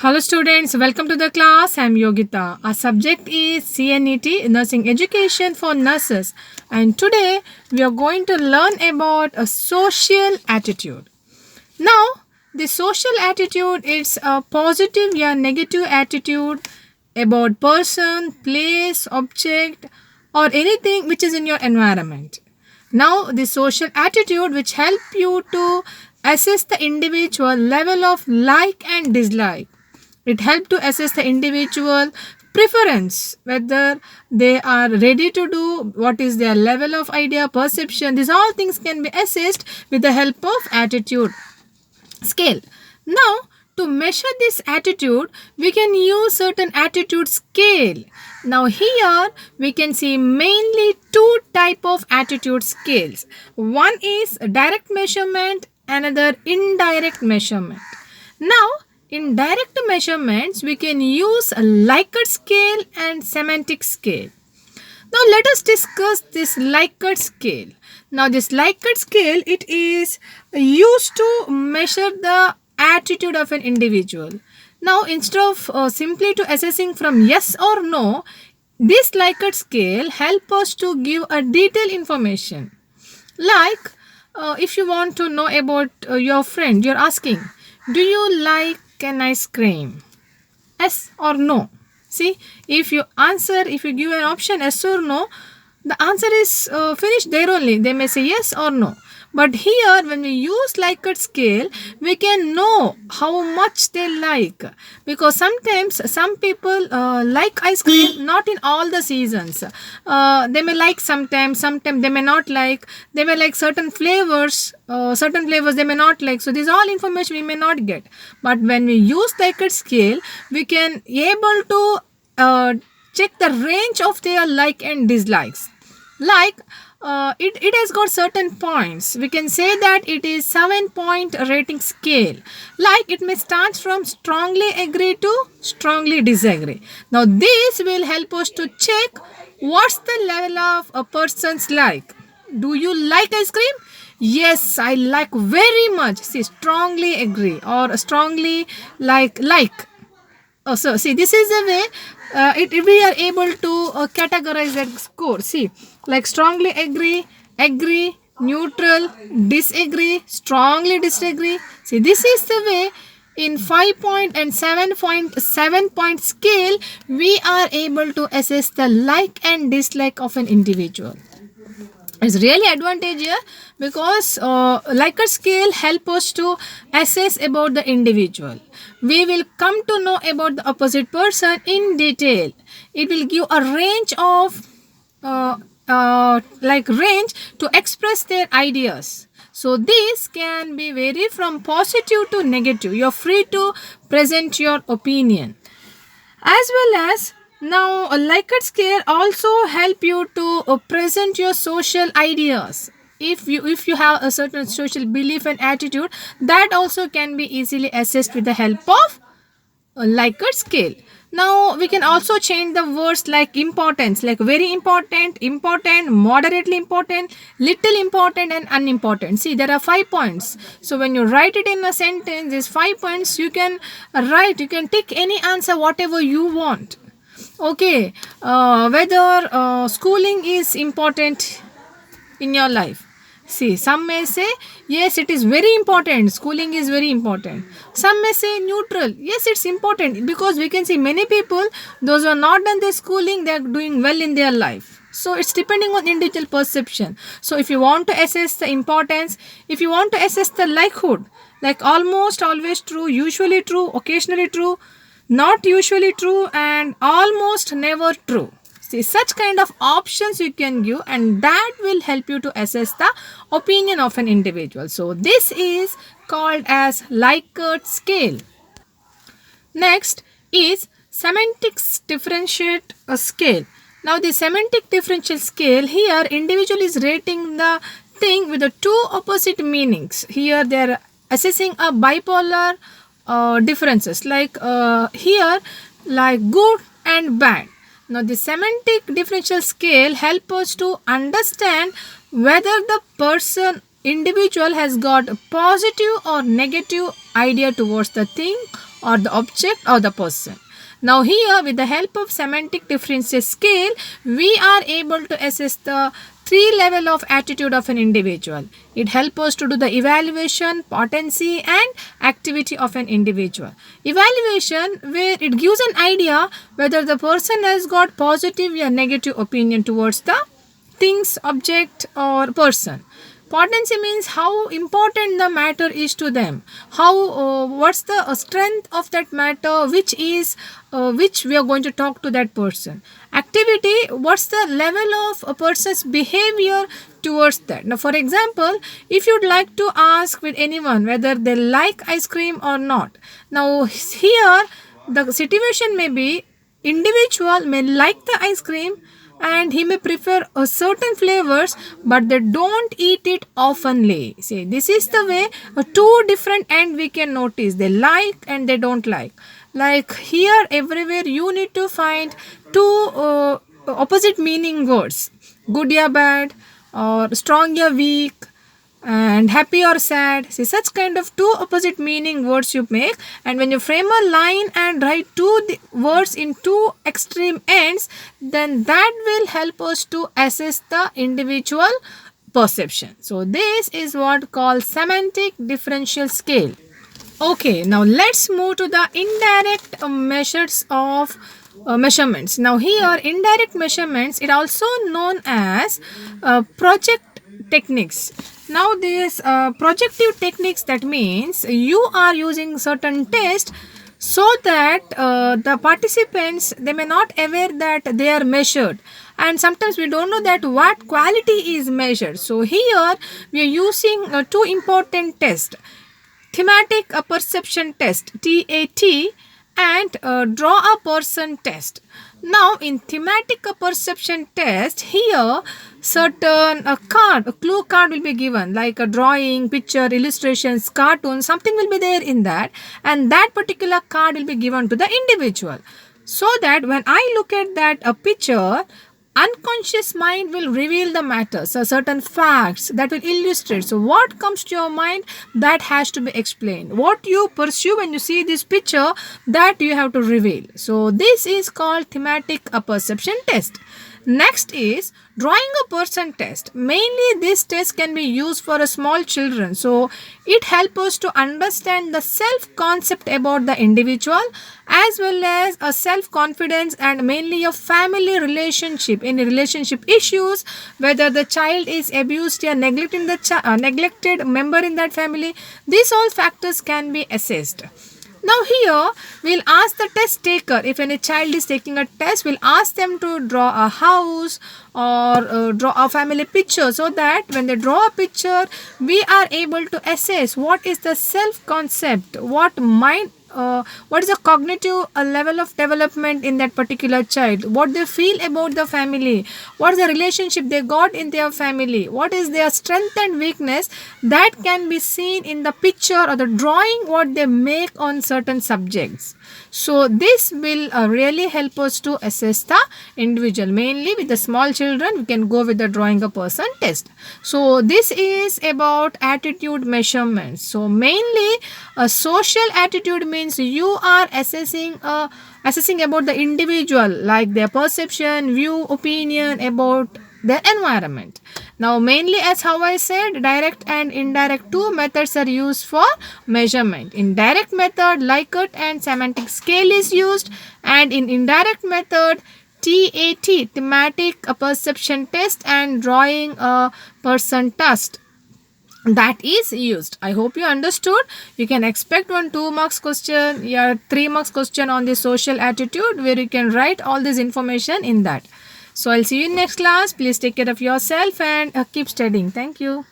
Hello students, welcome to the class. I am Yogita. Our subject is CNET, Nursing Education for Nurses. And today we are going to learn about a social attitude. Now, the social attitude is a positive or negative attitude about person, place, object or anything which is in your environment. Now, the social attitude which help you to assess the individual level of like and dislike. It helps to assess the individual preference, whether they are ready to do, what is their level of idea, perception. These all things can be assessed with the help of attitude scale. Now, to measure this attitude, we can use certain attitude scale. Now here we can see mainly two type of attitude scales. One is direct measurement, another indirect measurement. Now, in direct measurements, we can use a Likert scale and semantic scale. Now let us discuss this Likert scale. Now this Likert scale, it is used to measure the attitude of an individual. Now instead of simply to assessing from yes or no, this Likert scale help us to give a detailed information. Like if you want to know about your friend, you're asking, do you like an ice cream? Yes or no? See, if you answer, if you give an option yes or no, the answer is finished there only. They may say yes or no. But here, when we use Likert scale, we can know how much they like. Because sometimes some people like ice cream not in all the seasons. They may like sometimes they may not like. They may like certain flavors they may not like. So, this all information we may not get. But when we use Likert scale, we can able to check the range of their like and dislikes. Like it has got certain points. We can say that it is 7-point rating scale. Like it may start from strongly agree to strongly disagree. Now this will help us to check what's the level of a person's like. Do you like ice cream? Yes, I like very much. See, strongly agree or strongly like. Oh, so see, this is the way we are able to categorize that score. See, like strongly agree, neutral, disagree, strongly disagree. See, this is the way in 5-point and 7.7-point scale we are able to assess the like and dislike of an individual. It's really advantageous because Likert scale help us to assess about the individual. We will come to know about the opposite person in detail. It will give a range of range to express their ideas. So this can be vary from positive to negative. You're free to present your opinion. As well as now a Likert scale also help you to present your social ideas. If you have a certain social belief and attitude, that also can be easily assessed with the help of a Likert scale. Now we can also change the words like importance, like very important, moderately important, little important, and unimportant. See, there are 5 points. So when you write it in a sentence, these 5 points you can write. You can take any answer whatever you want. Okay, whether schooling is important in your life. See, some may say, yes, it is very important. Schooling is very important. Some may say neutral. Yes, it's important because we can see many people, those who are not done their schooling, they are doing well in their life. So it's depending on individual perception. So if you want to assess the importance, if you want to assess the likelihood, like almost always true, usually true, occasionally true, not usually true, and almost never true. See, such kind of options you can give, and that will help you to assess the opinion of an individual. So this is called as Likert scale. Next is semantics differentiate scale. Now the semantic differential scale, here individual is rating the thing with the two opposite meanings. Here they are assessing a bipolar differences like here like good and bad. Now the semantic differential scale help us to understand whether the individual has got a positive or negative idea towards the thing or the object or the person. Now here, with the help of semantic differences scale, we are able to assess the three level of attitude of an individual. It helps us to do the evaluation, potency and activity of an individual. Evaluation, where it gives an idea whether the person has got positive or negative opinion towards the things, object or person. Potency means how important the matter is to them, how what's the strength of that matter, which we are going to talk to that person. Activity, what's the level of a person's behavior towards that. Now for example, if you'd like to ask with anyone whether they like ice cream or not, now here the situation may be individual may like the ice cream and he may prefer a certain flavors, but they don't eat it oftenly. See, this is the way two different end we can notice, they like and they don't like here everywhere you need to find two opposite meaning words, good or bad or strong or weak and happy or sad. See, such kind of two opposite meaning words you make, and when you frame a line and write words in two extreme ends, then that will help us to assess the individual perception. So this is what called semantic differential scale. Okay, now let's move to the indirect measures of measurements. Now here indirect measurements, it also known as project techniques. Now these projective techniques, that means you are using certain test so that the participants, they may not aware that they are measured, and sometimes we don't know that what quality is measured. So here we are using two important tests, thematic perception test TAT and draw a person test. Now in thematic perception test, here certain a clue card will be given, like a drawing, picture, illustrations, cartoon, something will be there in that, and that particular card will be given to the individual, so that when I look at that a picture, unconscious mind will reveal the matter, so certain facts that will illustrate. So what comes to your mind, that has to be explained. What you pursue when you see this picture, that you have to reveal. So this is called thematic perception test. Next is drawing a person test. Mainly this test can be used for a small children. So it helps us to understand the self concept about the individual, as well as a self confidence and mainly a family relationship, in relationship issues, whether the child is abused or neglecting the neglected member in that family. These all factors can be assessed. Now here we'll ask the test taker, if any child is taking a test, we'll ask them to draw a house or draw a family picture, so that when they draw a picture, we are able to assess what is the self concept, what is the cognitive level of development in that particular child, what they feel about the family, what is the relationship they got in their family, what is their strength and weakness, that can be seen in the picture or the drawing what they make on certain subjects. So this will really help us to assess the individual. Mainly with the small children, we can go with the drawing a person test. So this is about attitude measurements. So mainly a social attitude means you are assessing about the individual, like their perception, view, opinion about their environment. Now mainly, as how I said, direct and indirect two methods are used for measurement. In direct method, Likert and semantic scale is used, and in indirect method, TAT, thematic perception test, and drawing a person test, that is used. I hope you understood. You can expect 2 marks question, 3 marks question on the social attitude, where you can write all this information in that. So I'll see you in next class. Please take care of yourself and keep studying. Thank you.